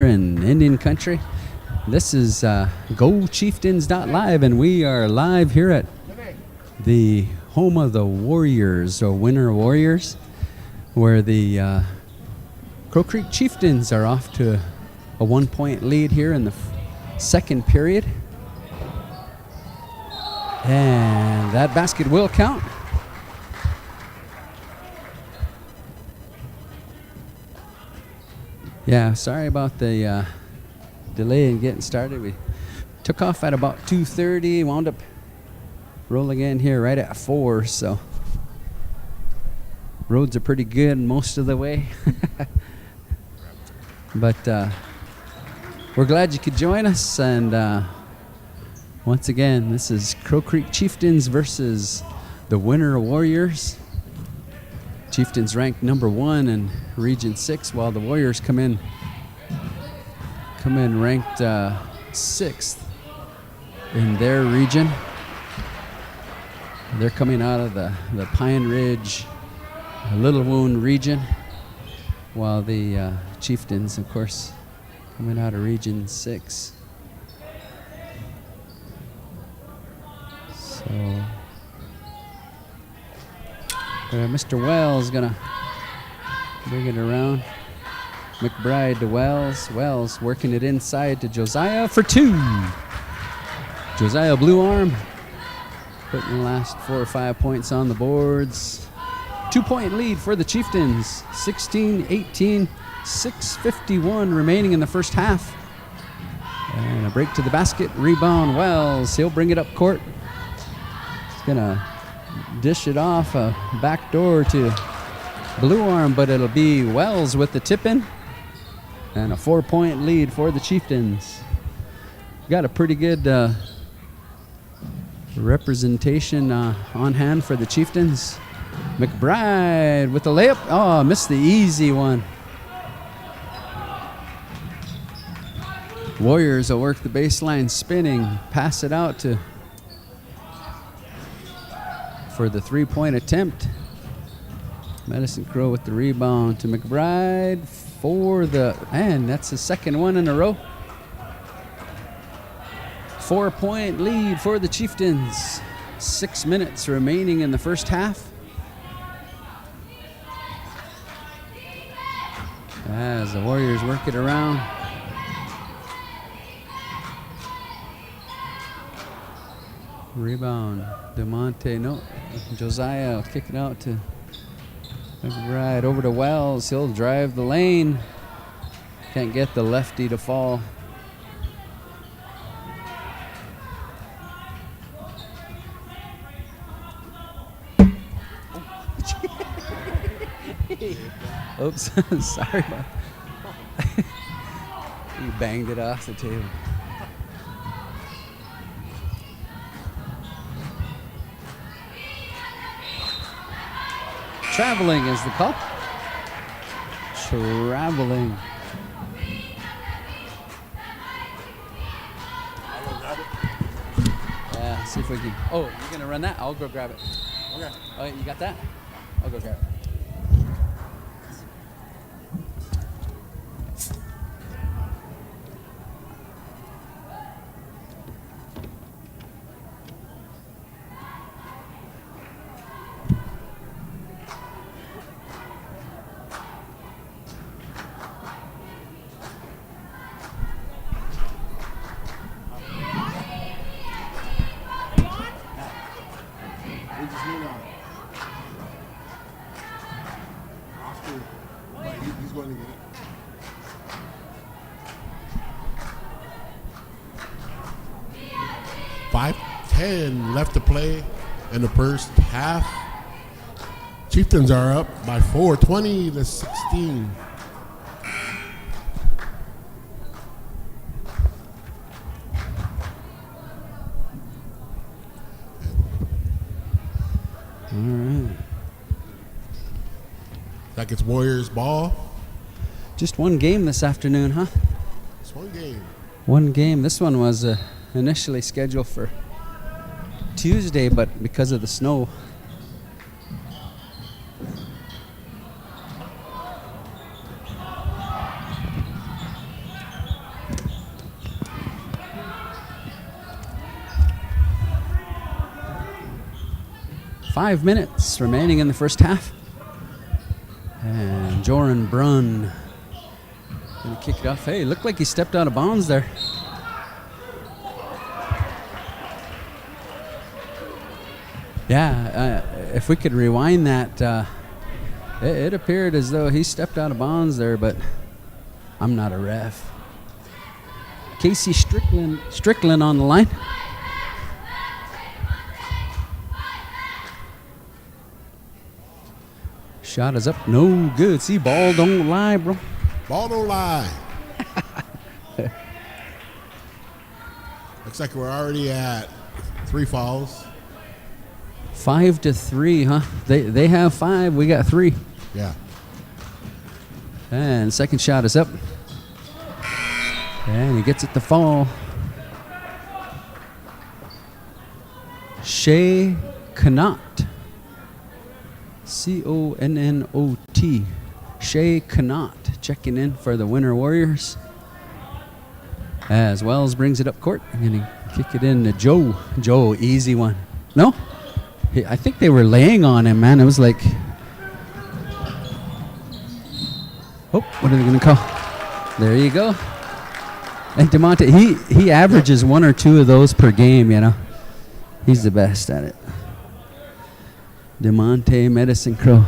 in Indian country. This is GoChieftains.live, and we are live here at the home of the Warriors, or Winter Warriors, where the Creek Chieftains are off to a 1-point lead here in the second period. And that basket will count. Yeah, sorry about the delay in getting started. We took off at about 2:30, wound up rolling in here right at 4, so roads are pretty good most of the way. But we're glad you could join us, and once again, this is Creek Chieftains versus the Winter Warriors. Chieftains ranked number 1 in Region 6, while the Warriors come in ranked 6th in their region. They're coming out of the Pine Ridge, Little Wound region, while the Chieftains, of course, coming out of Region 6. So Mr. Wells gonna bring it around. McBride to Wells. Wells working it inside to Josiah for 2. Josiah blue arm, putting the last 4 or 5 points on the boards. 2-point lead for the Chieftains. 16-18, 6:51 remaining in the first half. And a break to the basket. Rebound Wells. He'll bring it up court. He's gonna dish it off a back door to blue arm, but it'll be Wells with the tip-in. And a 4-point lead for the Chieftains. Got a pretty good representation on hand for the Chieftains. McBride with the layup. Oh, missed the easy one. Warriors will work the baseline spinning, pass it out for the 3-point attempt. Medicine Crow with the rebound to McBride and that's the second one in a row. 4-point lead for the Chieftains. 6 minutes remaining in the first half. As the Warriors work it around. Rebound, DeMonte, no. Josiah will kick it out to McBride, over to Wells. He'll drive the lane. Can't get the lefty to fall. Oops, sorry about that. You banged it off the table. Traveling is the call. Traveling. Yeah, see if we can. Oh, you're going to run that? I'll go grab it. Okay. Oh, you got that? I'll go grab it. He's going to get it. $5:10 left to play in the first half. Chieftains are up by 4, 20-16. All right. Like it's Warriors ball. Just one game this afternoon, huh? It's one game. One game. This one was initially scheduled for Tuesday, but because of the snow. 5 minutes remaining in the first half. And Joran Brunn gonna kick it off. Hey, looked like he stepped out of bounds there. Yeah, if we could rewind that, it appeared as though he stepped out of bounds there, but I'm not a ref. Casey Strickland on the line. Shot is up, no good. See, ball don't lie, bro. Ball don't lie. Looks like we're already at 3 fouls. 5-3, huh? They have 5, we got 3. Yeah. And second shot is up. And he gets it to fall. Shea Connott. C-O-N-N-O-T. Shea Connott checking in for the Winter Warriors. As Wells brings it up court. I'm going to kick it in to Joe. Joe, easy one. No? I think they were laying on him, man. It was like... Oh, what are they going to call? There you go. And DeMonte, he averages 1 or 2 of those per game, you know. He's the best at it. DeMonte Medicine Crow.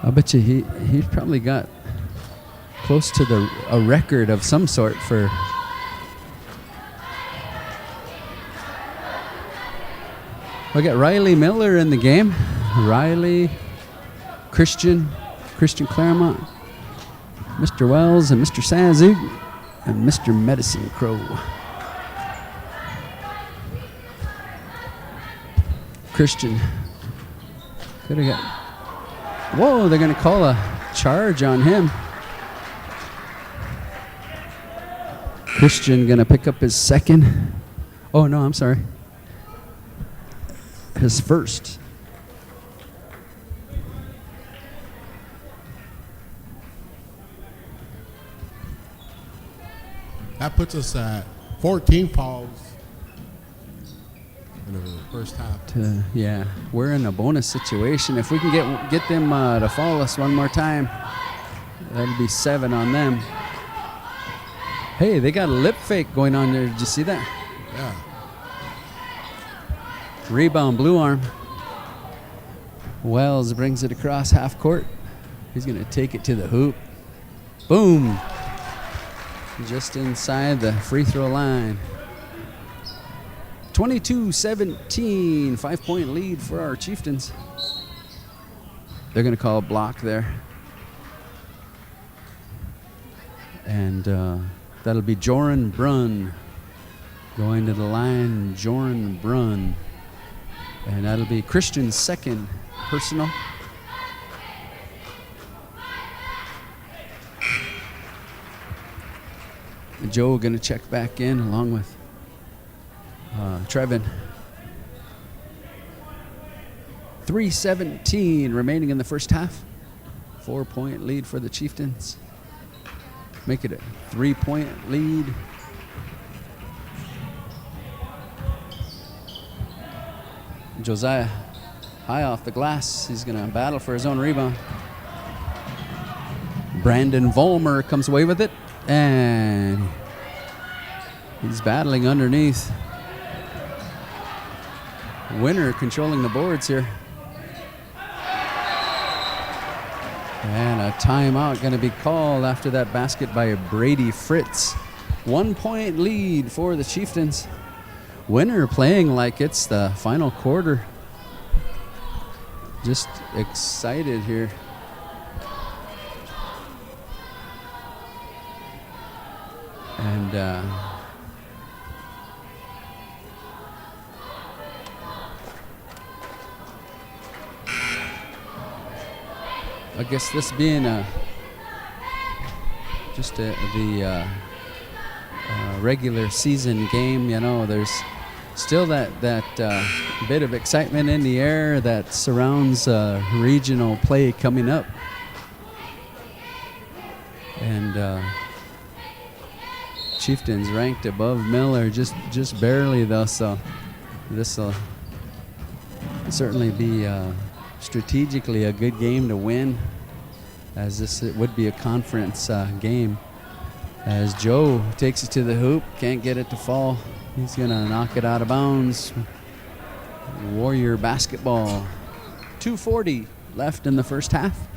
I bet you he's probably got close to a record of some sort for... We got Riley Miller in the game. Riley, Christian Claremont, Mr. Wells, and Mr. Sazug, and Mr. Medicine Crow. Christian could have got... Whoa, they're going to call a charge on him. Christian going to pick up his second. Oh, no, I'm sorry. His first. That puts us at 14 fouls in the first half. Yeah, we're in a bonus situation. If we can get them to foul us one more time, that'll be 7 on them. Hey, they got a lip fake going on there. Did you see that? Yeah. Rebound, blue arm. Wells brings it across half court. He's going to take it to the hoop. Boom. Just inside the free throw line. 22-17, 5-point lead for our Chieftains. They're going to call a block there. And that'll be Joran Brunn going to the line. Joran Brunn. And that'll be Christian's second personal. Joe going to check back in along with Trevin. 3:17 remaining in the first half. 4-point lead for the Chieftains. Make it a 3-point lead. Josiah high off the glass. He's going to battle for his own rebound. Brandon Vollmer comes away with it. And he's battling underneath. Winner controlling the boards here. And a timeout going to be called after that basket by Brady Fritz. 1-point lead for the Chieftains. Winner playing like it's the final quarter. Just excited here. And I guess this being the regular season game, you know, there's still that bit of excitement in the air that surrounds regional play coming up. And Chieftains ranked above Miller just barely though, so this will Certainly be strategically a good game to win, as this it would be a conference game. As Joe takes it to the hoop, can't get it to fall. He's going to knock it out of bounds. Warrior basketball. 2:40 left in the first half.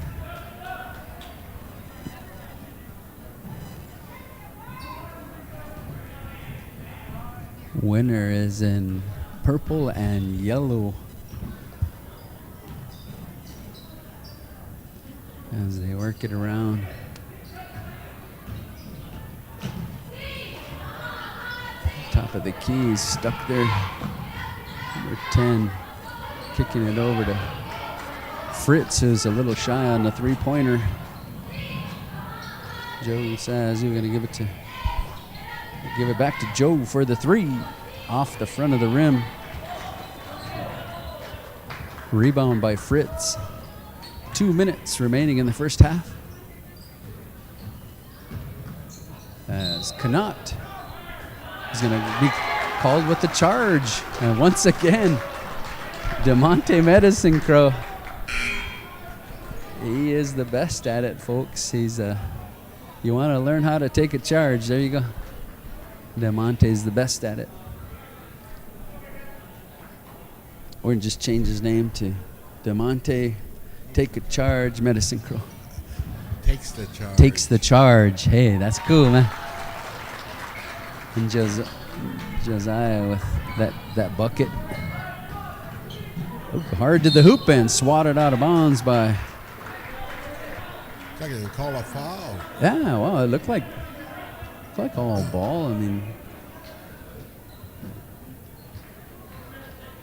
Winner is in purple and yellow as they work it around. Top of the key, stuck there. Number 10 kicking it over to Fritz, who's a little shy on the three-pointer. Joe says you're going to give it back to Joe for the three off the front of the rim. Rebound by Fritz. 2 minutes remaining in the first half. As Connaught is going to be called with the charge. And once again, DeMonte Medicine Crow. He is the best at it, folks. He's you want to learn how to take a charge, there you go. DeMonte's the best at it. Or just change his name to DeMonte Take a Charge Medicine Crow. Takes the charge. Takes the charge. Hey, that's cool, man. And Josiah with that bucket. Ooh, hard to the hoop and swatted out of bounds by. It's like they call a foul. Yeah, well, it looked like all ball. I mean,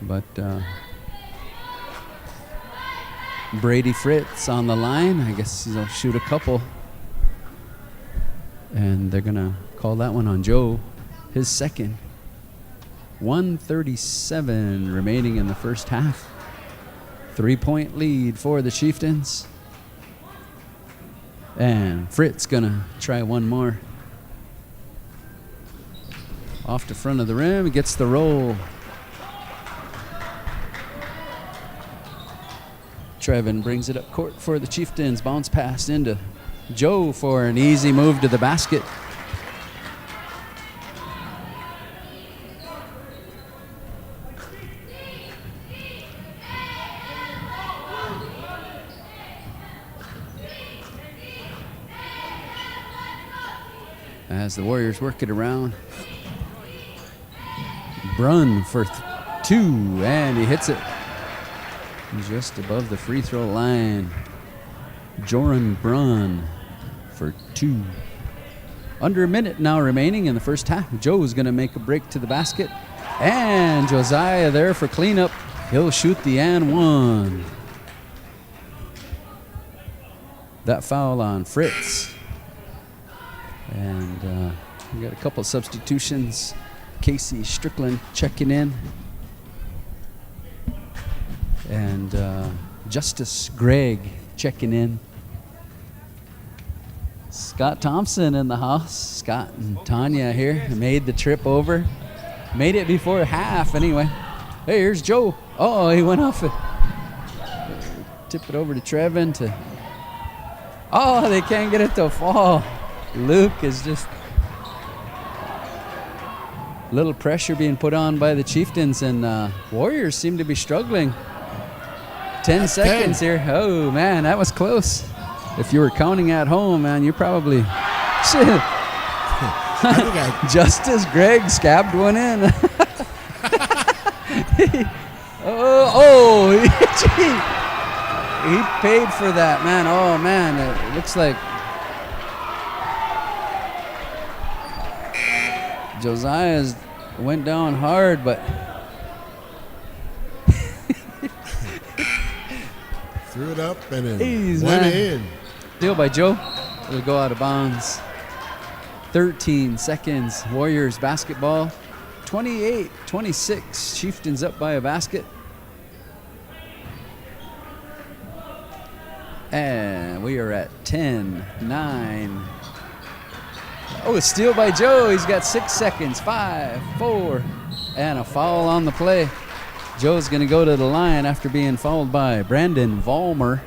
but Brady Fritz on the line. I guess he'll shoot a couple. And they're going to call that one on Joe. His second. 1:37 remaining in the first half. 3-point lead for the Chieftains. And Fritz going to try one more. Off the front of the rim. He gets the roll. Trevin brings it up court for the Chieftains. Bounce pass into Joe for an easy move to the basket. As the Warriors work it around. Brunn for two, and he hits it just above the free throw line. Joran Brunn for two. Under a minute now remaining in the first half. Joe's going to make a break to the basket. And Josiah there for cleanup. He'll shoot the and one. That foul on Fritz. And we got a couple substitutions. Casey Strickland checking in. And Justice Gregg checking in. Scott Thompson in the house. Scott and Tanya here made the trip over. Made it before half anyway. Hey, here's Joe. Oh, he went off it. Tip it over to Trevin to. Oh, they can't get it to fall. Luke is just. Little pressure being put on by the Chieftains, and Warriors seem to be struggling. 10 seconds here. Oh, man, that was close. If you were counting at home, man, you probably... Shit. Justice Gregg scabbed one in. He paid for that, man. Oh, man, it looks like... Josiah's went down hard, but... Threw it up and it Jeez, went man. in. Deal by Joe. It'll go out of bounds. 13 seconds. Warriors basketball. 28-26. Chieftains up by a basket. And we are at 10-9. Oh, a steal by Joe. He's got 6 seconds. 5, 4, and a foul on the play. Joe's going to go to the line after being fouled by Brandon Vollmer.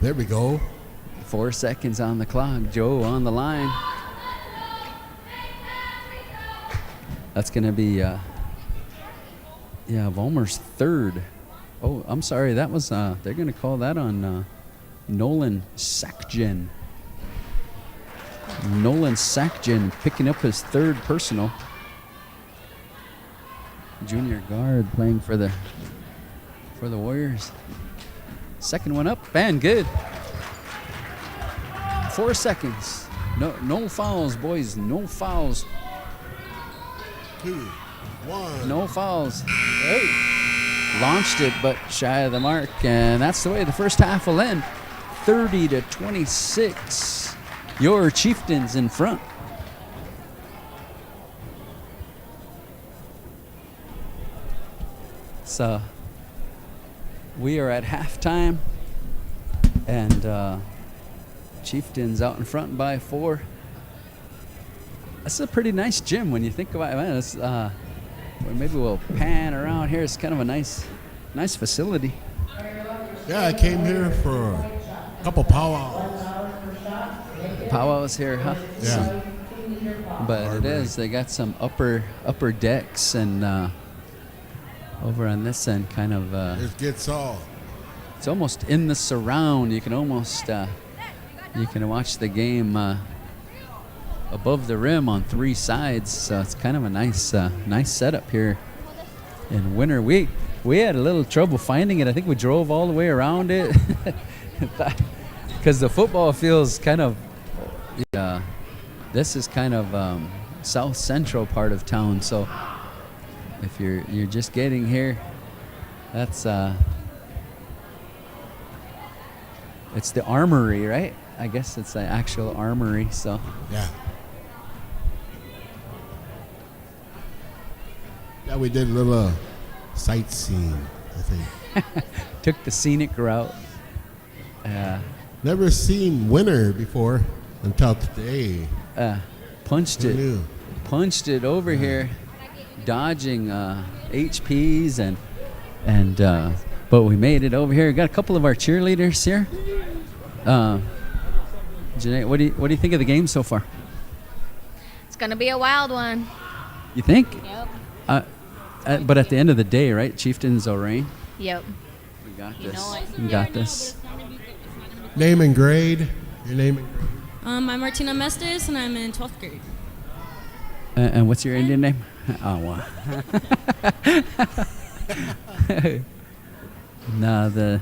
There we go. 4 seconds on the clock. Joe on the line. That's going to be, Vollmer's third. Oh, I'm sorry. That was, they're going to call that on Nolan Sakjen. Nolan Sakjen picking up his third personal. Junior guard playing for the Warriors. Second one up and good. 4 seconds. No fouls, boys. No fouls. 2, 1. No fouls. Hey. Launched it, but shy of the mark, and that's the way the first half will end. 30-26. Your Chieftains in front. So we are at halftime, and Chieftains out in front by 4. That's a pretty nice gym when you think about it. Man, it's, maybe we'll pan around here. It's kind of a nice facility. Yeah, I came here for a couple powwows. Powwows here, huh? Yeah. But it is. They got some upper decks, and over on this end, kind of. It gets all. It's almost in the surround. You can almost you can watch the game above the rim on 3 sides. So it's kind of a nice setup here in winter. We had a little trouble finding it. I think we drove all the way around it because the football field's kind of. This is kind of south central part of town. So if you're just getting here, that's it's the Armory, right? I guess it's the actual Armory. So yeah. Yeah, we did a little sightseeing, I think. Took the scenic route. Never seen winter before until today. Punched Who it. knew? Punched it over here, dodging HPs and but we made it over here. Got a couple of our cheerleaders here. Janae, what do you think of the game so far? It's gonna be a wild one. You think? Yep. But at the end of the day, right? Chieftains will reign. Yep. We got You this. know it. We got this. Name and grade. Your name and grade. I'm Martina Mestis, and I'm in 12th grade. And what's your Indian name? Oh, wow. No, the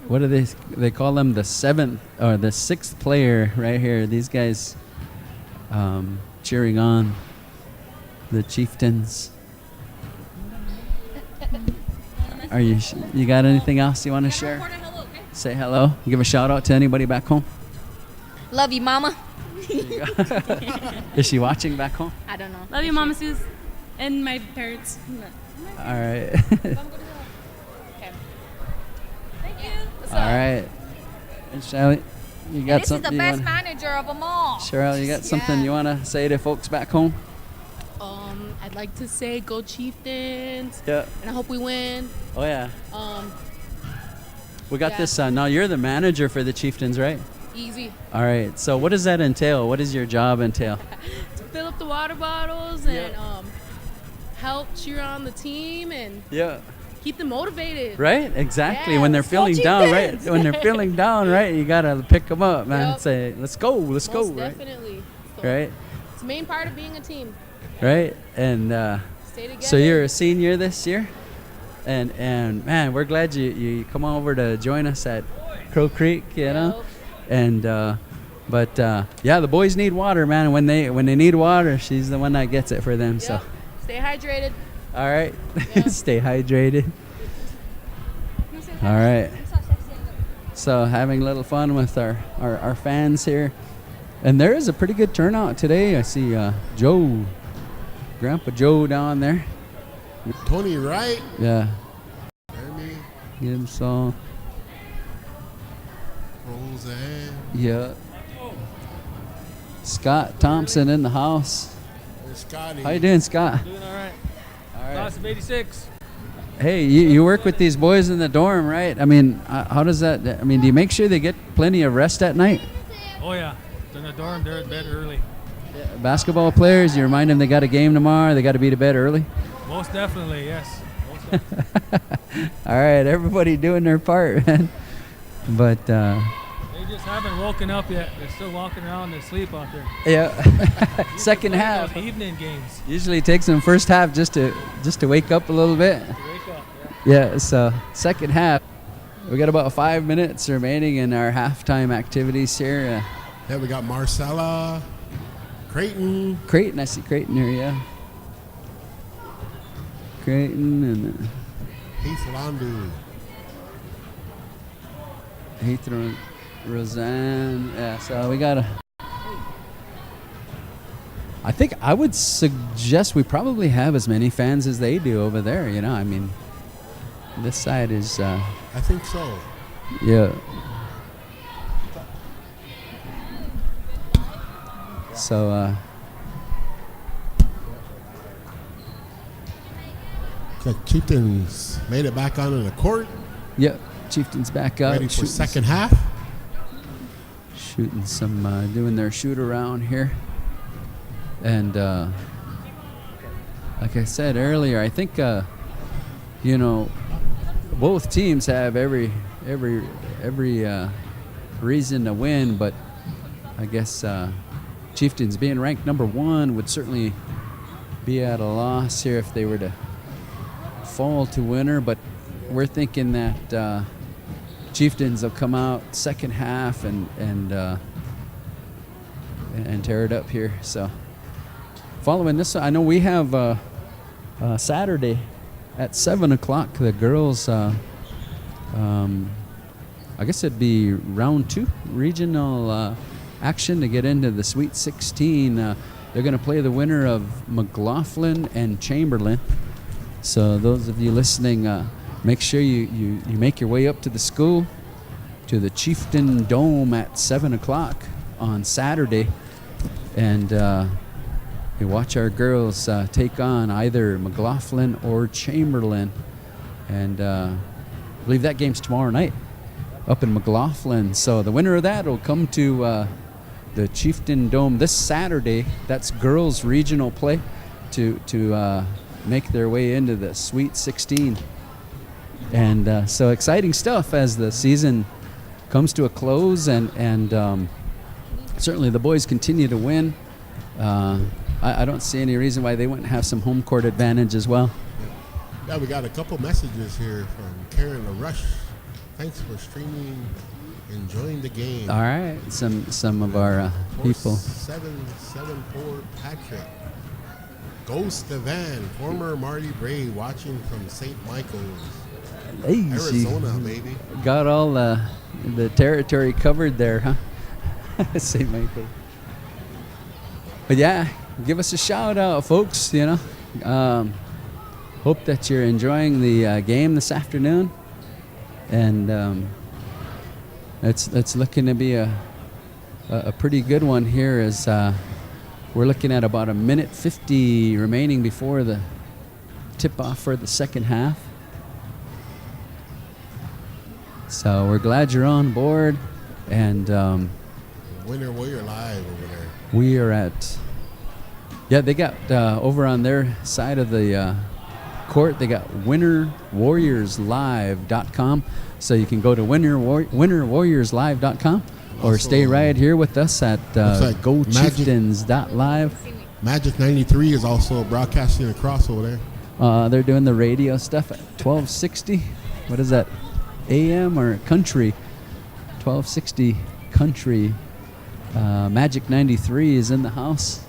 what do they call them? The 7th or the 6th player right here. These guys cheering on the Chieftains. Are you got anything else you want to share? Say hello. Give a shout out to anybody back home. Love you, Mama. Is she watching back home? I don't know. Love you, Mama Suze, and my parents. All right. Okay. Thank you. What's All right. And Shelly, you got This is something the you best wanna, manager of them all. Cheryl, you got something you want to say to folks back home? I'd like to say go Chieftains, Yeah. and I hope we win. Oh, yeah. We got Yeah. this. Now, you're the manager for the Chieftains, right? Easy. All right. So what does that entail? What does your job entail? To fill up the water bottles and help cheer on the team and Yeah. keep them motivated. Right? Exactly. Yeah, when they're let's go feeling down, right? Chieftains! When they're feeling down, right? You got to pick them up, man. Yep. Say, let's go, Most right? definitely. So Right? It's the main part of being a team. Right? And Stay together. so you're a senior this year? And man, we're glad you come over to join us at Crow Creek, you know? And but the boys need water, man. And when they need water, she's the one that gets it for them. Yep. So Stay hydrated. all right. Yeah. Stay hydrated. All right. So having a little fun with our fans here. And there is a pretty good turnout today. I see Joe, Grandpa Joe down there. Tony Wright. Yeah. Jeremy. Gibson. Roseanne. Yeah. Scott Thompson in the house. Scotty. How you doing, Scott? Doing all right. All right. Class of 86. Hey, you work with these boys in the dorm, right? I mean, how does that? I mean, do you make sure they get plenty of rest at night? Oh, yeah. In the dorm, they're at bed early. Basketball players, you remind them they got a game tomorrow. They got to be to bed early. Most definitely, yes. Most definitely. All right, everybody doing their part, man. But They just haven't woken up yet. They're still walking around in their sleep out there. yeah, second half. Those evening games. Usually takes them first half just to wake up a little bit. To wake up, yeah. Yeah, so second half, we got about 5 minutes remaining in our halftime activities here. Yeah, we got Marcella, Creighton. Creighton, I see Creighton here, yeah. Creighton and Heath Landu. Heath Roseanne. Yeah, so we got I think I would suggest we probably have as many fans as they do over there, you know. I mean, this side is I think so. yeah. So The Chieftains made it back onto the court. yeah, Chieftains back up. Ready for shooting second half. Shooting some, doing their shoot around here. And like I said earlier, I think, you know, both teams have every reason to win, but I guess Chieftains being ranked number 1 would certainly be at a loss here if they were to fall to winner, but we're thinking that Chieftains will come out second half and tear it up here. So following this, I know we have Saturday at 7 o'clock. The girls, I guess it'd be round 2 regional action to get into the Sweet 16. They're going to play the winner of McLaughlin and Chamberlain. So those of you listening, make sure you make your way up to the school, to the Chieftain Dome at 7 o'clock on Saturday, and you watch our girls take on either McLaughlin or Chamberlain. And I believe that game's tomorrow night up in McLaughlin. So the winner of that will come to the Chieftain Dome this Saturday. That's girls regional play to make their way into the Sweet 16. And so exciting stuff as the season comes to a close, and certainly the boys continue to win. I don't see any reason why they wouldn't have some home court advantage as well. Yeah, we got a couple messages here from Karen LaRush. Thanks for streaming, enjoying the game. All right, some of our people. 774 Patrick. Ghost Evan, former Marty Bray, watching from St. Michael's, Hey, Arizona, baby. Got all the territory covered there, huh? St. Michael. But yeah, give us a shout out, folks. You know, hope that you're enjoying the game this afternoon, and it's looking to be a pretty good one here. As we're looking at about 1:50 remaining before the tip-off for the second half. So we're glad you're on board, and Winner Warrior Live over there. we are at, yeah, they got over on their side of the court, they got winnerwarriorslive.com, so you can go to winnerwarriorslive.com or Also, stay right here with us at like gochieftains.live. Magic 93 is also broadcasting across over there. They're doing the radio stuff at 1260. What is that? AM or country? 1260 country. Magic 93 is in the house.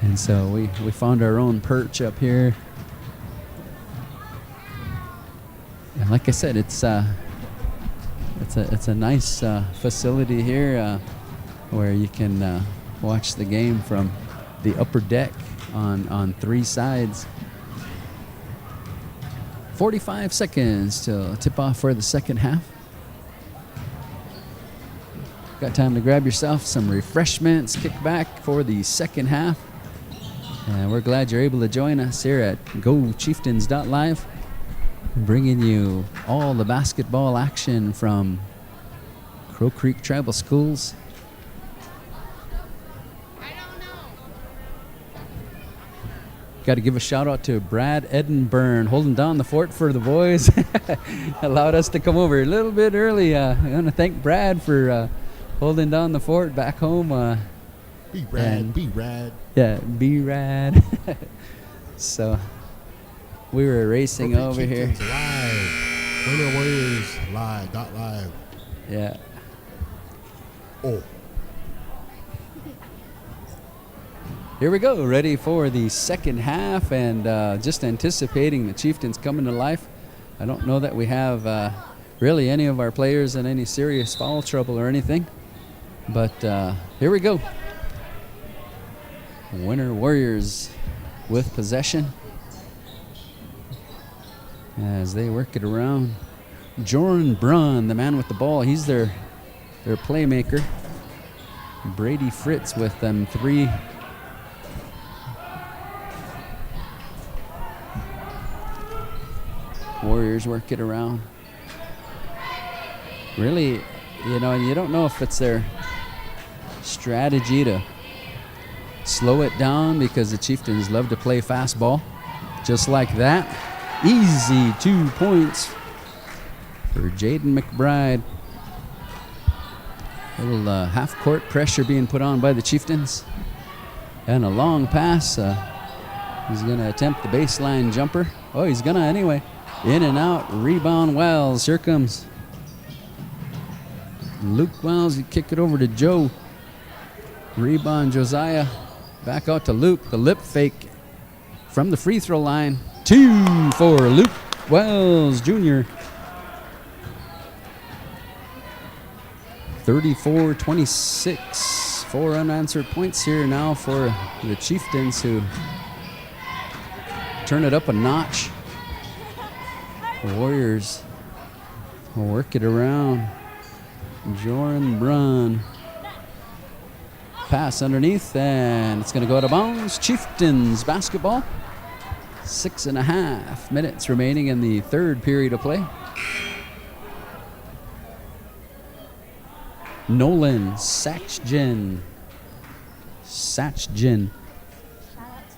And so we found our own perch up here. And like I said, it's a nice facility here where you can watch the game from the upper deck on 3 sides. 45 seconds till tip off for the second half. got time to grab yourself some refreshments, kick back for the second half. And we're glad you're able to join us here at GoChieftains.live, bringing you all the basketball action from Crow Creek Tribal Schools. Got to give a shout out to Brad Edinburn holding down the fort for the boys. Allowed us to come over a little bit early. I want to thank Brad for holding down the fort back home. Be rad, be rad. Yeah, be rad. So we were racing Creek over here. Chieftains Live. Winter Warriors live. .live. Yeah. Oh. Here we go, ready for the second half, and just anticipating the Chieftains coming to life. I don't know that we have really any of our players in any serious foul trouble or anything, but here we go. Winter Warriors with possession as they work it around. Jordan Brunn, the man with the ball, he's their playmaker. Brady Fritz with them three. Warriors work it around. Really, you don't know if it's their strategy to slow it down because the Chieftains love to play fast ball. Just like that. Easy 2 points for Jaden McBride. A little half-court pressure being put on by the Chieftains. And a long pass. He's going to attempt the baseline jumper. Oh, he's going to anyway. In and out, rebound Wells. Here comes Luke Wells. He kick it over to Joe. Rebound Josiah. Back out to Luke. The lip fake from the free throw line. 2 for Luke Wells Jr. 34-26. 4 unanswered points here now for the Chieftains, who turn it up a notch. The Warriors will work it around. Jordan Brunn. Pass underneath, and it's going to go out of bounds. Chieftains basketball. 6.5 minutes remaining in the third period of play. Nolan Sachjin.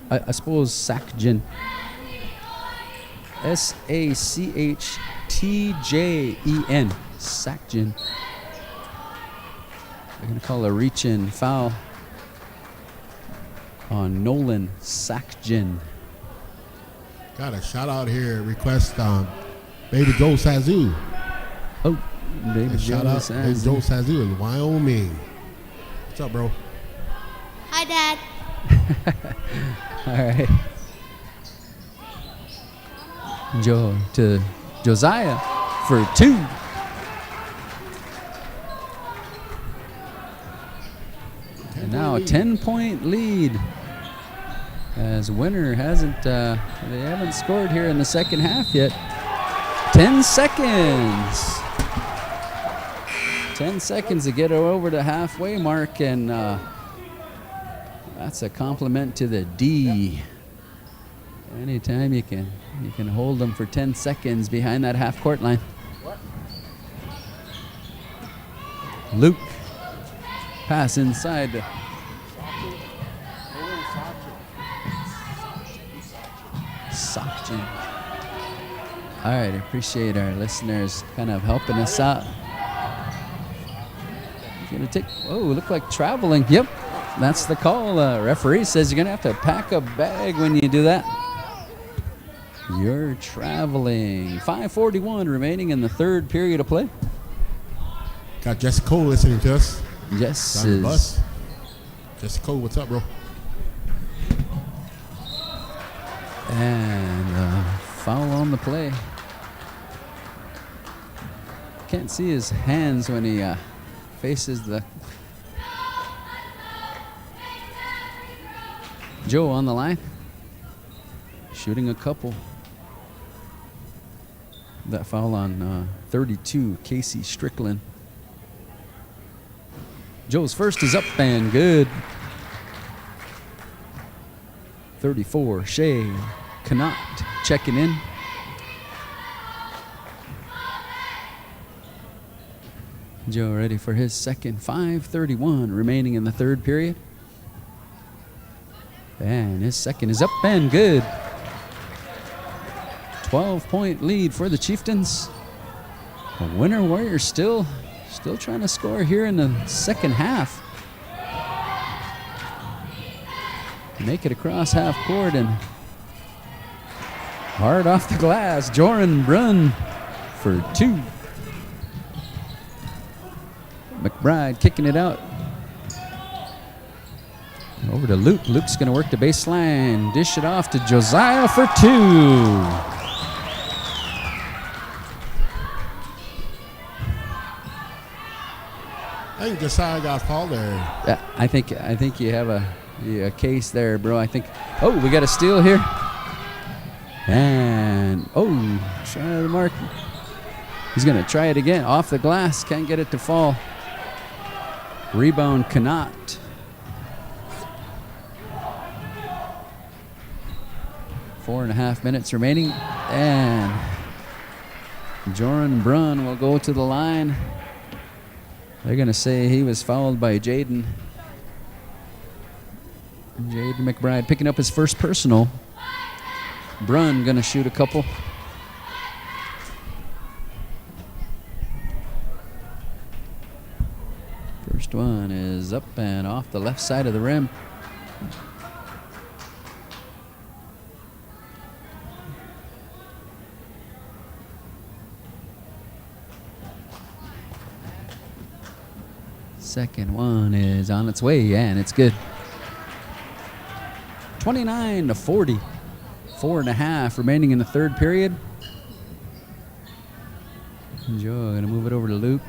I suppose Sachjin. Sachhtjen. Sachjin. They're going to call a reach-in foul on Nolan Sachjin. Got a shout out here. Request Baby Joe Sazoo. Oh, Baby Shout out to Baby Joe Sazoo in Wyoming. What's up, bro? Hi, Dad. All right. Joe to Josiah for 2. And now a 10-point lead, as Winter hasn't, they haven't scored here in the second half yet. 10 seconds. 10 seconds to get over the halfway mark, and that's a compliment to the D. Anytime you can hold them for 10 seconds behind that half-court line. Luke, pass inside. Sachjin. All right, appreciate our listeners kind of helping us out. Gonna take, look like traveling. Yep, that's the call. Referee says you're gonna have to pack a bag when you do that. You're traveling. 5:41 remaining in the third period of play. Got Jessica Cole listening to us. Yes. On the bus. Jessica Cole, what's up, bro? And foul on the play. Can't see his hands when he faces the... Joe on the line. Shooting a couple. That foul on 32, Casey Strickland. Joe's first is up and good. 34, Shea Connaught checking in. Joe ready for his second. 5:31 remaining in the third period. And his second is up and good. 12-point lead for the Chieftains. The winner Warriors still trying to score here in the second half. Make it across half court and hard off the glass. Joran Brunn for 2. McBride kicking it out. Over to Luke. Luke's going to work the baseline. Dish it off to Josiah for 2. I think Josiah got fouled there. Yeah, I think you have a case there, bro. I think. Oh, we got a steal here. And try the mark. He's going to try it again. Off the glass. Can't get it to fall. Rebound Connaught. Four and a half minutes remaining. And Joran Brunn will go to the line. They're going to say he was fouled by Jaden. Jaden McBride picking up his first personal. Brunn going to shoot a couple. First one is up and off the left side of the rim. Second one is on its way, and it's good. 29-40. 4.5 remaining in the third period. Joe going to move it over to Luke.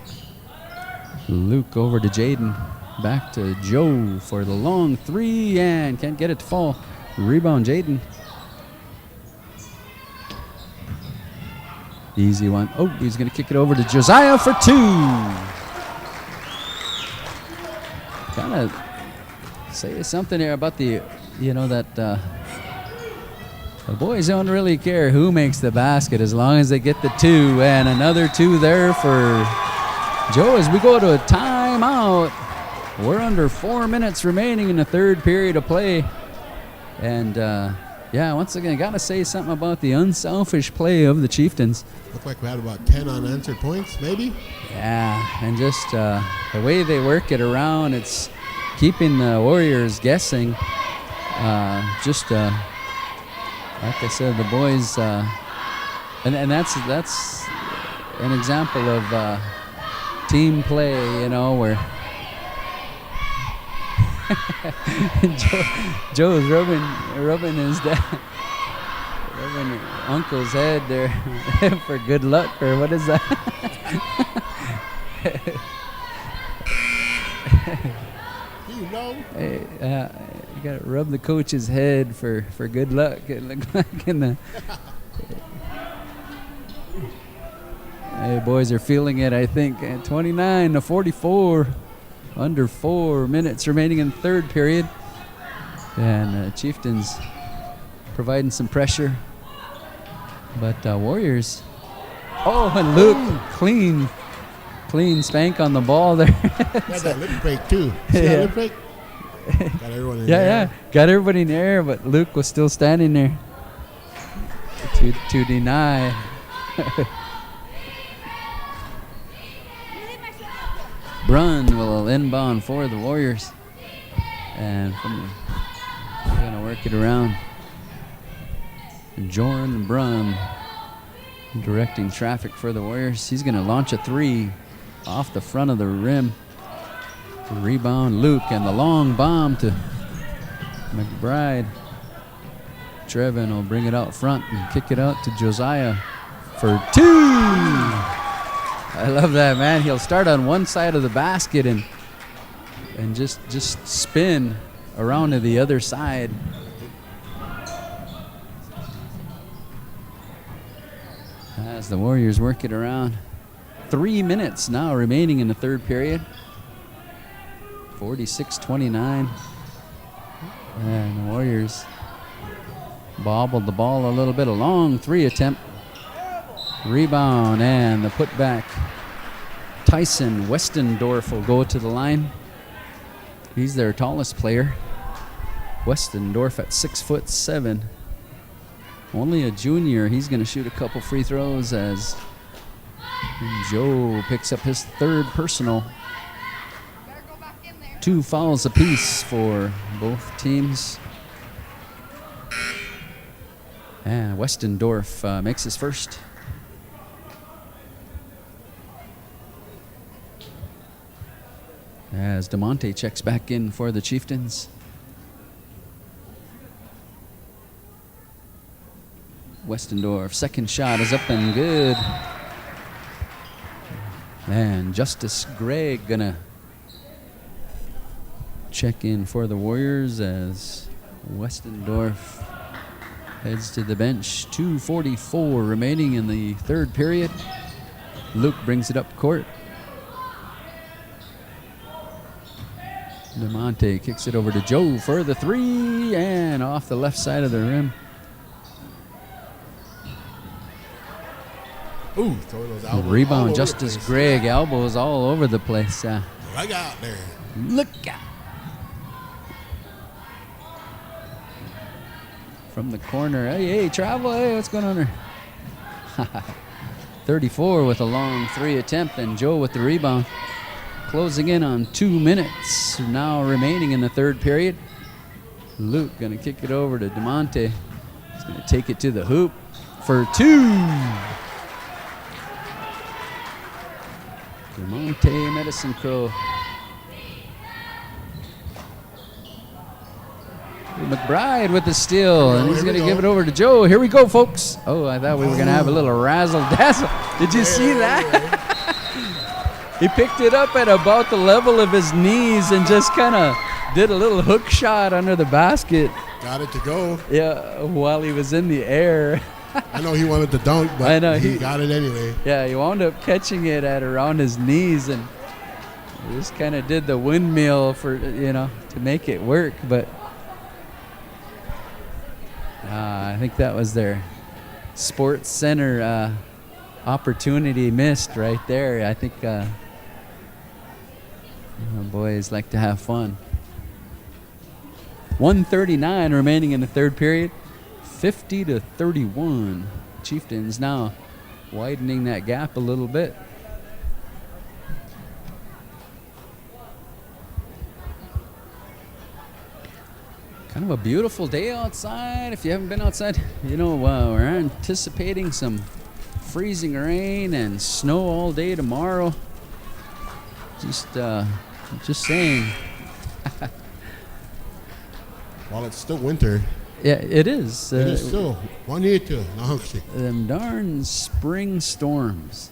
Luke over to Jaden. Back to Joe for the long 3, and can't get it to fall. Rebound Jaden. Easy one. Oh, he's going to kick it over to Josiah for 2. Kind of say something here about the boys don't really care who makes the basket as long as they get the 2, and another 2 there for Joe as we go to a timeout. We're under 4 minutes remaining in the third period of play, and once again, gotta say something about the unselfish play of the Chieftains. Looked like we had about 10 unanswered points, maybe. Yeah, and just the way they work it around, it's keeping the Warriors guessing. Like I said, the boys, and that's an example of team play, where Joe's rubbing his rubbing uncle's head there for good luck, or what is that? Hey, you got to rub the coach's head for good luck. It looked like in the. Hey, boys are feeling it, I think. 29-44, under 4 minutes remaining in the third period, and Chieftains providing some pressure, but Warriors. Oh, and Luke clean spank on the ball there. Got that lip fake too. See that lip fake? Got everyone in there. Yeah, got everybody in the air, but Luke was still standing there to deny. Brunn will inbound for the Warriors, and they're gonna work it around. Joran Brunn directing traffic for the Warriors. He's gonna launch a 3 off the front of the rim. Rebound Luke, and the long bomb to McBride. Trevin will bring it out front and kick it out to Josiah for 2. I love that, man. He'll start on one side of the basket and just spin around to the other side. As the Warriors work it around. 3 minutes now remaining in the third period. 46-29. And the Warriors bobbled the ball a little bit. A long 3 attempt. Rebound and the putback. Tyson Westendorf will go to the line. He's their tallest player. Westendorf at 6'7". Only a junior. He's going to shoot a couple free throws as Joe picks up his 3rd personal. 2 fouls apiece for both teams. And Westendorf makes his first. As DeMonte checks back in for the Chieftains. Westendorf, second shot is up and good. And Justice Gregg gonna check in for the Warriors as Westendorf heads to the bench. 2:44 remaining in the 3rd period. Luke brings it up court. DeMonte kicks it over to Joe for the 3 and off the left side of the rim. Ooh, throw those elbows all Rebound, over Justice the place. Gregg, elbows all over the place. Look out there. Look out. From the corner, hey, travel, hey, what's going on there? 34 with a long 3 attempt, and Joe with the rebound. Closing in on 2 minutes now remaining in the 3rd period. Luke gonna kick it over to DeMonte. He's gonna take it to the hoop for 2. DeMonte Medicine Crow. McBride with the steal, and he's going to give it over to Joe. Here we go, folks. Oh, I thought we were going to have a little razzle-dazzle. Did you see that? He picked it up at about the level of his knees and just kind of did a little hook shot under the basket. Got it to go. Yeah, while he was in the air. I know he wanted to dunk, but I know, he got it anyway. Yeah, he wound up catching it at around his knees and just kind of did the windmill for, to make it work. But I think that was their Sports Center opportunity missed right there. I think boys like to have fun. 1:39 remaining in the 3rd period. 50-31. Chieftains now widening that gap a little bit. Kind of a beautiful day outside. If you haven't been outside, we're anticipating some freezing rain and snow all day tomorrow. Just saying. While it's still winter. Yeah, it is. It is still. Them darn spring storms.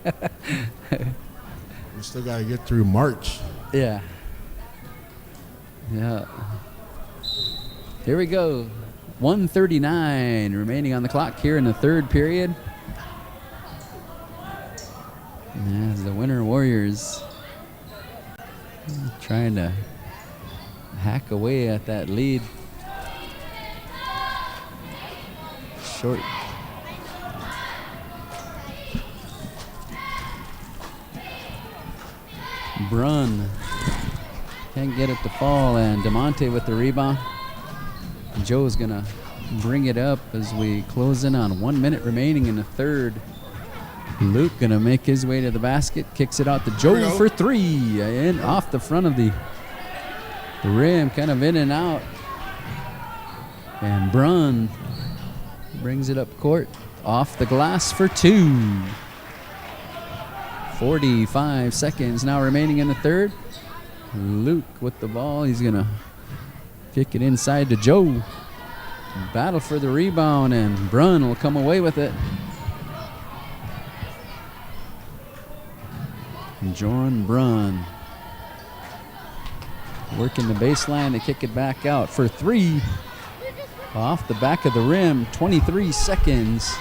We still got to get through March. Yeah. Yeah. Here we go. 1:39 remaining on the clock here in the 3rd period. As the Winter Warriors trying to hack away at that lead. Short. Brunn can't get it to fall, and DeMonte with the rebound. Joe's gonna bring it up as we close in on 1 minute remaining in the 3rd. Luke gonna make his way to the basket, kicks it out to Joe for 3, and off the front of the rim, kind of in and out. And Brunn brings it up court, off the glass for 2. 45 seconds now remaining in the 3rd. Luke with the ball, he's gonna kick it inside to Joe. Battle for the rebound, and Brunn will come away with it. Joran Brunn working the baseline to kick it back out for 3. Off the back of the rim, 23 seconds.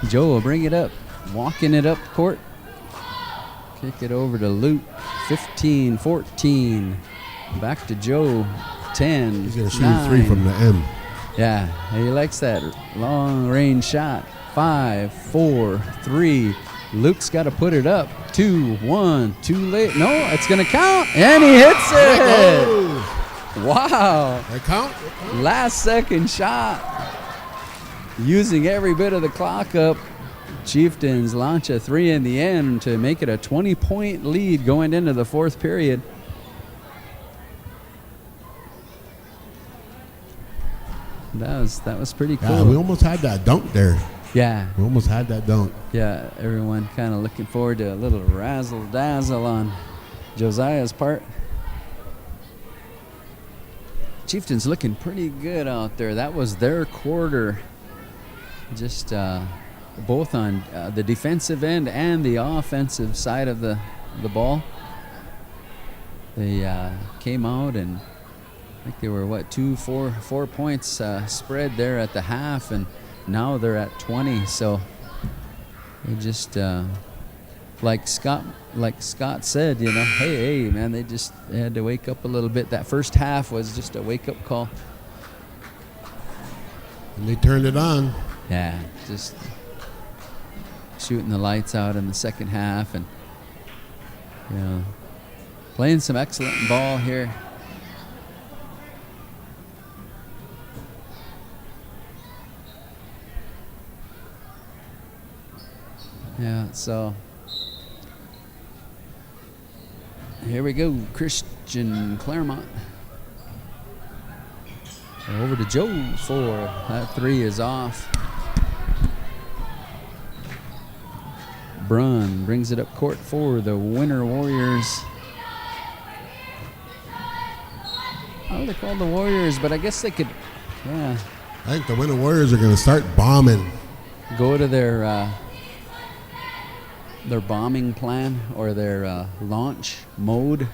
Joe will bring it up, walking it up court. Kick it over to Luke. 15-14. Back to Joe. 10. He's going to shoot 9. 3 from the M. Yeah, he likes that long range shot. 5, 4, 3. Luke's got to put it up. 2, 1, too late. No, it's going to count. And he hits it. Oh, Wow. that count? Last second shot. Using every bit of the clock up. Chieftains launch a 3 in the end to make it a 20-point lead going into the fourth period. That was pretty cool. Yeah, we almost had that dunk there. Yeah. We almost had that dunk. Yeah, everyone kind of looking forward to a little razzle-dazzle on Josiah's part. Chieftains looking pretty good out there. That was their quarter. Just both on the defensive end and the offensive side of the ball. They came out and I think they were, 4 points spread there at the half, and now they're at 20. So they just, like Scott said, hey, man, they had to wake up a little bit. That first half was just a wake-up call. And they turned it on. Yeah, just shooting the lights out in the second half, and playing some excellent ball here. Yeah, so here we go, Christian Claremont. Over to Joe for that 3 is off. Brunn brings it up court for the Winter Warriors. Oh, they're called the Warriors, but I guess they could, I think the Winter Warriors are going to start bombing. Go to their bombing plan or their launch mode.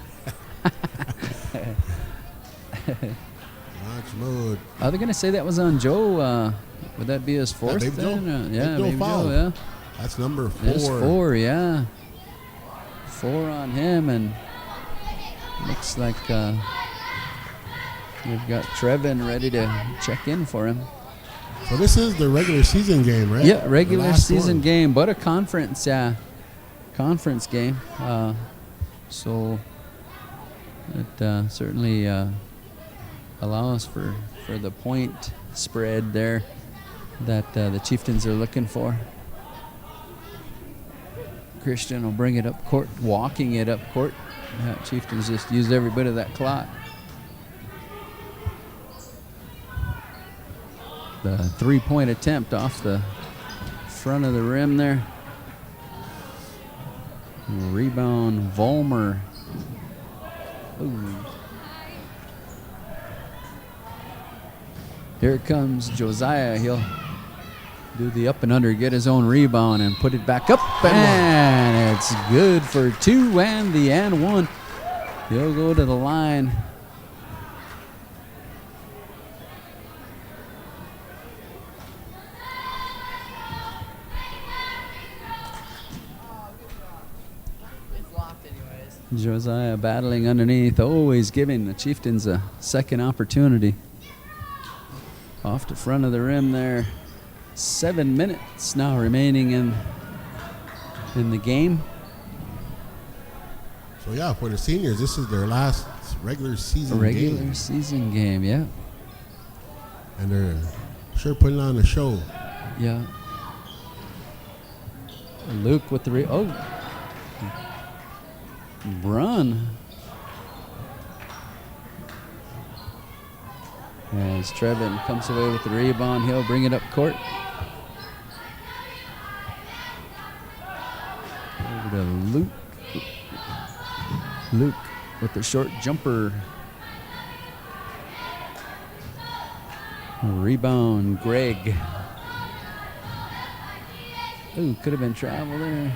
Launch mode. Are they going to say that was on Joe? Would that be his fourth? Big Joe. Yeah, Big Joe Big foul. Joe, yeah. That's number 4. There's 4, yeah. 4 on him, and looks like we've got Trevin ready to check in for him. So this is the regular season game, right? Yeah, regular season one. game, but a conference game. So it certainly allows for the point spread there that the Chieftains are looking for. Christian will bring it up court, walking it up court. Yeah, Chieftains just used every bit of that clock. The 3-point attempt off the front of the rim there. Rebound, Vollmer. Ooh. Here comes Josiah. He'll do the up and under, get his own rebound, and put it back up. And it's good for 2 and the and 1. He'll go to the line. Josiah battling underneath, always giving the Chieftains a second opportunity. Off the front of the rim there. 7 minutes now remaining in the game. So yeah, for the seniors, this is their last regular season game. Season game, yeah. And they're sure putting on a show. Yeah. Luke with the Brunn. As Trevin comes away with the rebound, he'll bring it up court. Over to Luke. Luke with the short jumper. Rebound, Greg. Ooh, could have been travel there.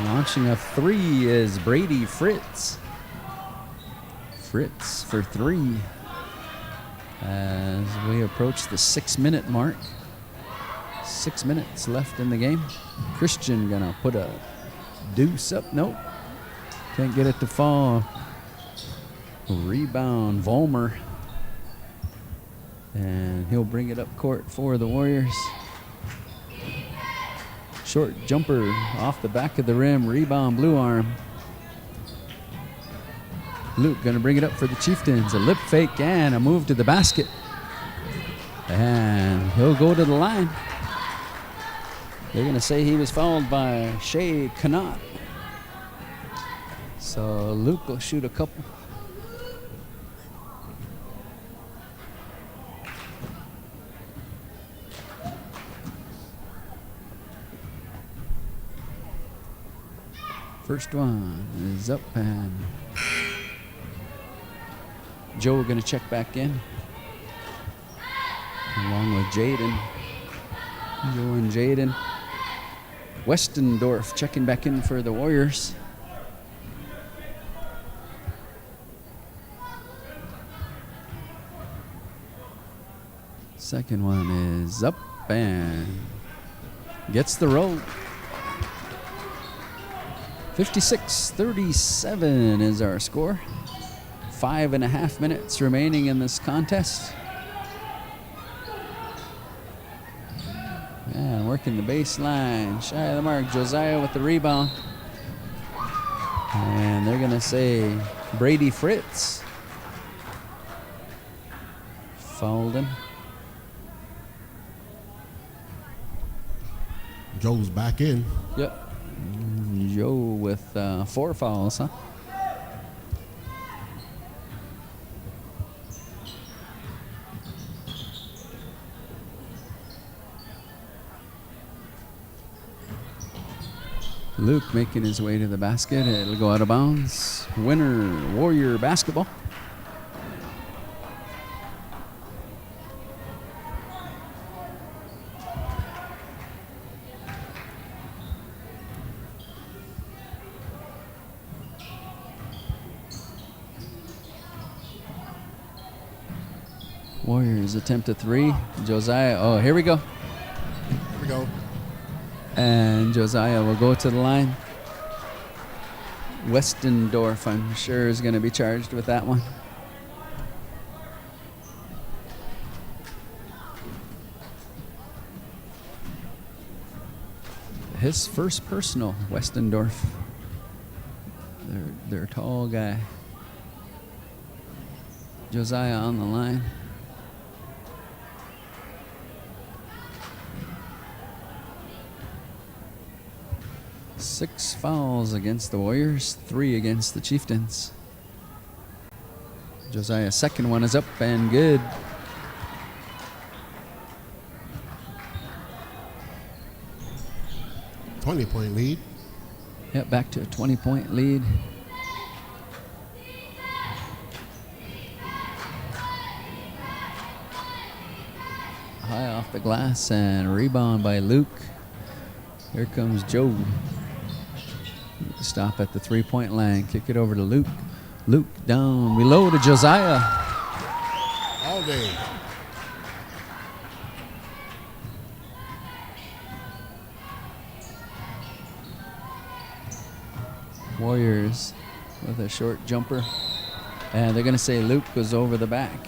Launching a 3 is Brady Fritz. Fritz for 3. As we approach the 6-minute mark. 6 minutes left in the game. Christian gonna put a Deuce up. Nope. Can't get it to fall. Rebound, Volmer. And he'll bring it up court for the Warriors. Short jumper off the back of the rim. Rebound, Blue Arm. Luke gonna bring it up for the Chieftains. A lip fake and a move to the basket. And he'll go to the line. They're gonna say he was fouled by Shea Connaught. So Luke will shoot a couple. First one is up, and Joe gonna check back in along with Jaden. Joe and Jaden. Westendorf checking back in for the Warriors. Second one is up and gets the roll. 56-37 is our score. 5.5 minutes remaining in this contest. And working the baseline. Shy of the mark. Josiah with the rebound. And they're going to say Brady Fritz fouled him. Joe's back in. Yep. Joe with 4 fouls, huh? Luke making his way to the basket. It'll go out of bounds. Winner, Warrior basketball. Warriors attempt a 3. Josiah, oh, here we go. Here we go. And Josiah will go to the line. Westendorf, I'm sure, is going to be charged with that one. His first personal, Westendorf. Their tall guy. Josiah on the line. Six fouls against the Warriors, 3 against the Chieftains. Josiah's second one is up and good. $20-point lead. Yep, back to a 20-point lead. High off the glass and rebound by Luke. Here comes Joe. Stop at the 3-point line. Kick it over to Luke. Luke down below to Josiah. All day. Warriors with a short jumper. And they're going to say Luke goes over the back.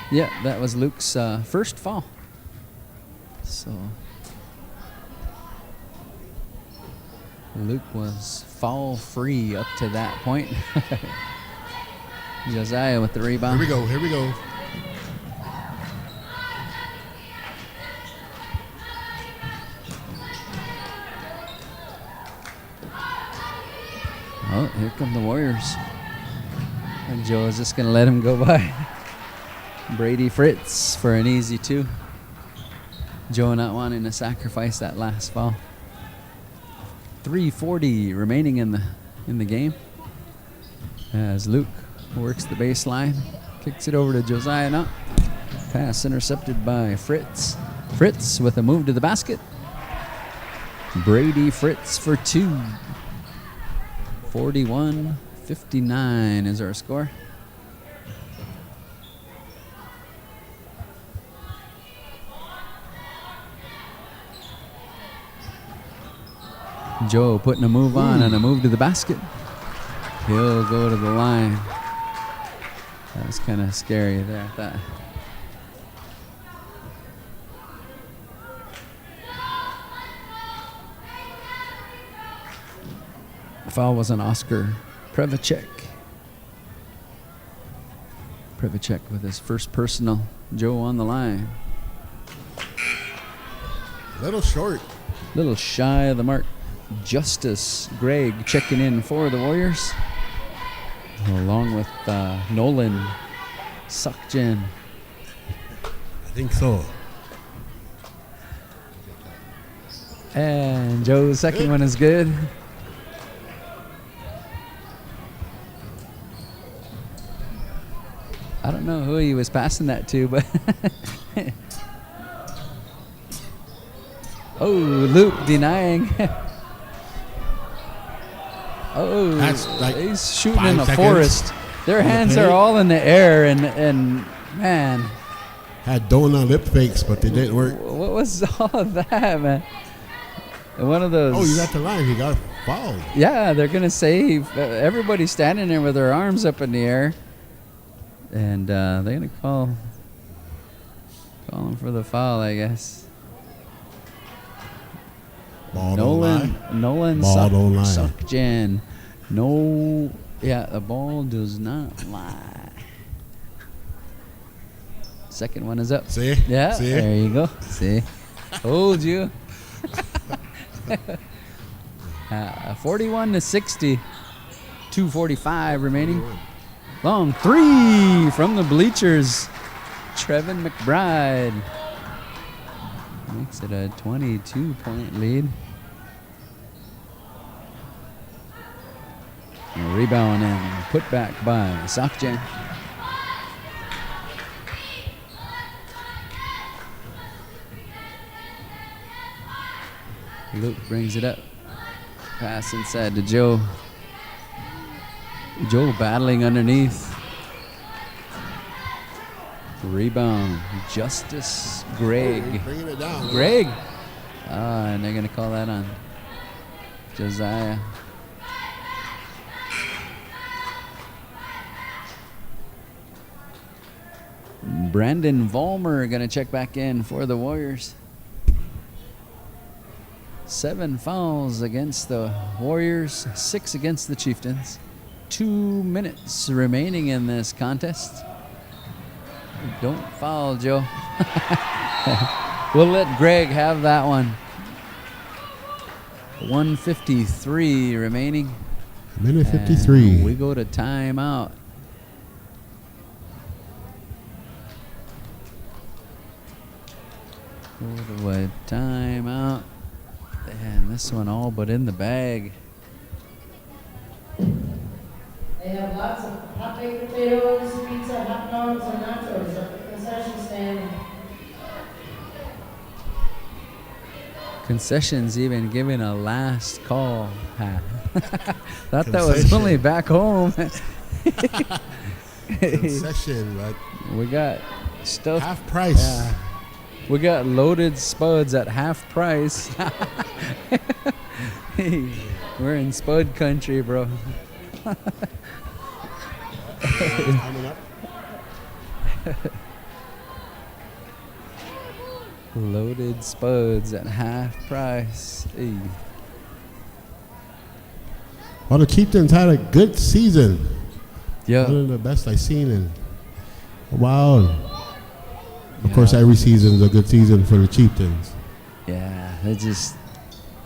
Yeah, that was Luke's first foul. So Luke was foul free up to that point. Josiah with the rebound. Here we go. Here we go. Oh, here come the Warriors. And Joe is just going to let him go by. Brady Fritz for an easy 2. Joe not wanting to sacrifice that last foul. 3:40 remaining in the game. As Luke works the baseline, kicks it over to Josiah. Now, pass intercepted by Fritz. Fritz with a move to the basket. Brady Fritz for 2. 41-59 is our score. Joe putting a move on and a move to the basket. He'll go to the line. That was kind of scary there, I thought. The foul was on Oscar Prevacek. Prevacek with his first personal. Joe on the line. Little short. Little shy of the mark. Justice Greg checking in for the Warriors. Along with Nolan Sukjen. I think so. And Joe's second one is good. I don't know who he was passing that to, but oh, Luke denying. Oh, That's like he's shooting 5 in a seconds forest. Their hands are all in the air, and man, had donut lip fakes, but they didn't work. what was all of that, man? One of those. Oh, you got the line. He got fouled. Yeah, they're gonna say everybody's standing there with their arms up in the air, and they're gonna call him for the foul, I guess. Ball don't lie. Nolan Ball don't lie. Sukjen. No, yeah, the ball does not lie. Second one is up. See? Yeah, See? there you go. See, told you. 41-60. 2:45 remaining. Long three from the bleachers. Trevin McBride makes it a 22-point lead. A rebound and put back by Sukjen. Luke brings it up. Pass inside to Joe. Joe battling underneath. Rebound. Justice Greg. Bringing it down. Greg. And they're going to call that on Josiah. Brandon Vollmer going to check back in for the Warriors. 7 fouls against the Warriors, 6 against the Chieftains. 2 minutes remaining in this contest. Don't foul, Joe. We'll let Greg have that one. 1:53 remaining. Minute 53. And we go to timeout. Go to a timeout. And this one all but in the bag. They have lots of hot baked potatoes, pizza, hot dogs, and nachos at the concession stand. Concessions even giving a last call. Thought that was Concession. only back home. Concession, but We got stuff. half price. Yeah. We got loaded spuds at half price. We're in spud country, bro. Coming up. Loaded spuds at half price. Hey. Well, the Chieftains had a good season. Yeah. One of the best I've seen in a while. Of course, every season is a good season for the Chieftains. Yeah, they just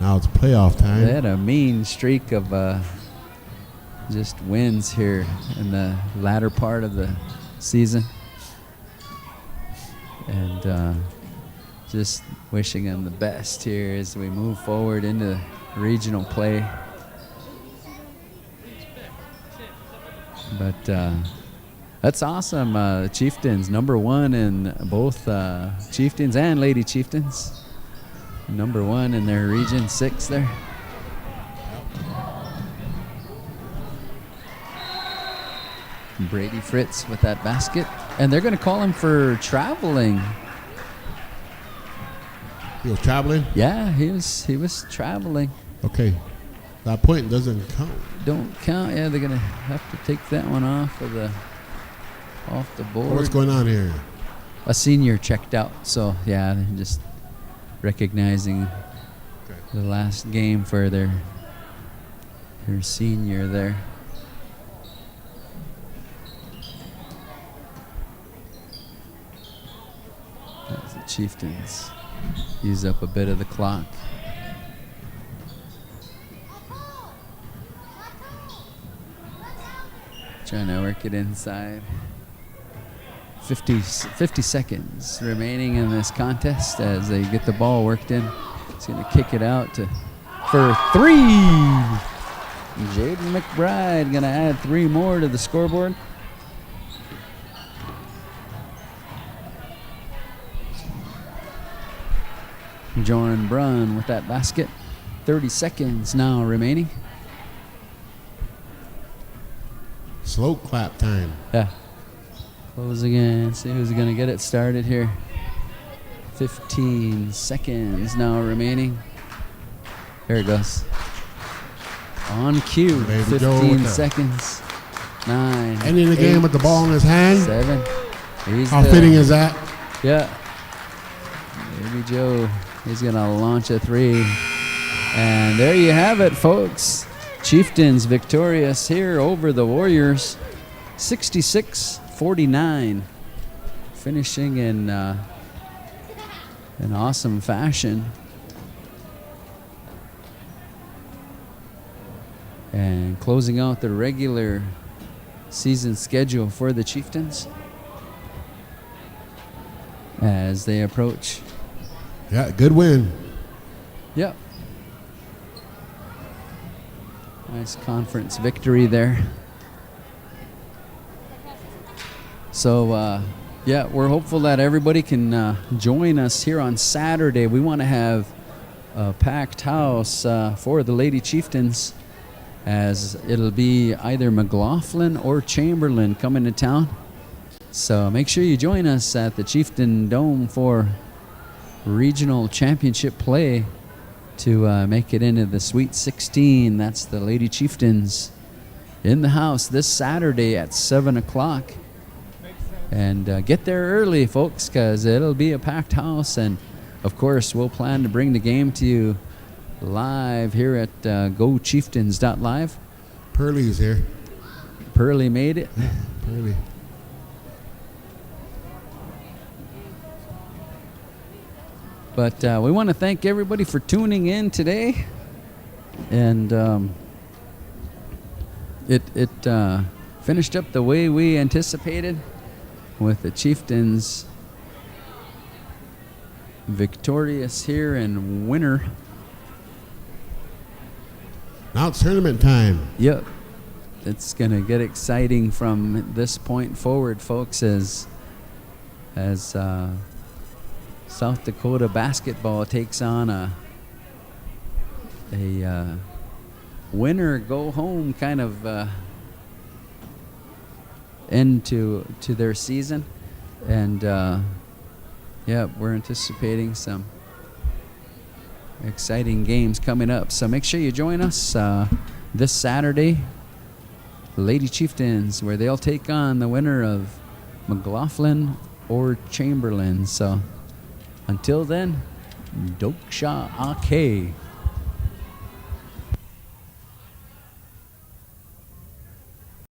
Now it's playoff time. they had a mean streak of just wins here in the latter part of the season. And just wishing them the best here as we move forward into regional play. But that's awesome. Chieftains, #1 in both Chieftains and Lady Chieftains. #1 in their region, 6 there. Brady Fritz with that basket. And they're going to call him for traveling. He was traveling? Yeah, he was traveling. Okay. That point doesn't count. Don't count. Yeah, they're gonna have to take that one off the board. What's going on here? A senior checked out, so yeah, they're just recognizing the last game for their senior there. As the Chieftains use up a bit of the clock. Trying to work it inside. 50 seconds remaining in this contest as they get the ball worked in. He's going to kick it out for 3. Jaden McBride going to add 3 more to the scoreboard. Joran Brunn with that basket. 30 seconds now remaining. Slow clap time. Yeah. Closing in. See who's going to get it started here. 15 seconds now remaining. Here it goes. On cue. Baby 15 seconds. 9. Ending the game with the ball in his hand. 7. How fitting is that? Yeah. Baby Joe. He's going to launch a 3. And there you have it, folks. Chieftains victorious here over the Warriors. 66-49. Finishing in an awesome fashion. And closing out the regular season schedule for the Chieftains as they approach. Yeah, good win. Yep. Nice conference victory there. So, yeah, we're hopeful that everybody can join us here on Saturday. We want to have a packed house for the Lady Chieftains, as it'll be either McLaughlin or Chamberlain coming to town. So make sure you join us at the Chieftain Dome for regional championship play to make it into the Sweet 16. That's the Lady Chieftains in the house this Saturday at 7 o'clock. And get there early, folks, because it'll be a packed house. And, of course, we'll plan to bring the game to you live here at GoChieftains.live. Pearlie's here. Pearlie made it. Pearlie. But we want to thank everybody for tuning in today. And it finished up the way we anticipated, with the Chieftains victorious here and winner. Now it's tournament time. Yep. It's going to get exciting from this point forward, folks, as South Dakota basketball takes on a winner go home kind of end to their season. And yeah, we're anticipating some exciting games coming up. So make sure you join us this Saturday, Lady Chieftains, where they'll take on the winner of McLaughlin or Chamberlain. So until then, Doksha Ake.